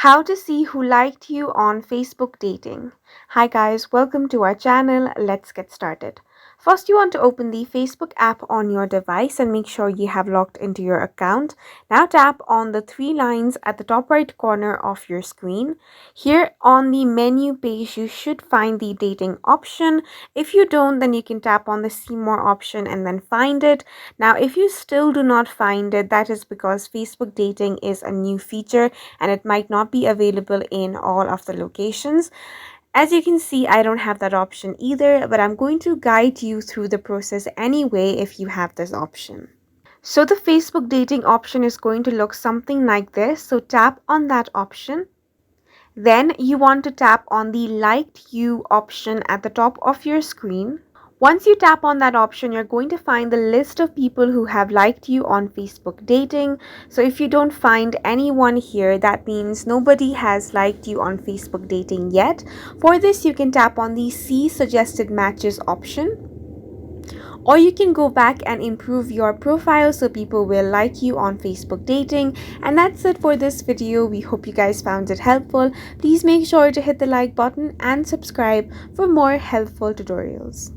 How to see who liked you on Facebook dating. Hi guys, welcome to our channel. Let's get started. First, you want to open the Facebook app on your device and make sure you have logged into your account. Now tap on the three lines at the top right corner of your screen. Here on the menu page, you should find the dating option. If you don't, then you can tap on the see more option and then find it. Now, if you still do not find it, that is because Facebook dating is a new feature and it might not be available in all of the locations. As you can see, I don't have that option either, but I'm going to guide you through the process anyway if you have this option. So the Facebook dating option is going to look something like this. So tap on that option. Then you want to tap on the liked you option at the top of your screen. Once you tap on that option, you're going to find the list of people who have liked you on Facebook dating. So if you don't find anyone here, that means nobody has liked you on Facebook dating yet. For this, you can tap on the see suggested matches option. Or you can go back and improve your profile so people will like you on Facebook dating. And that's it for this video. We hope you guys found it helpful. Please make sure to hit the like button and subscribe for more helpful tutorials.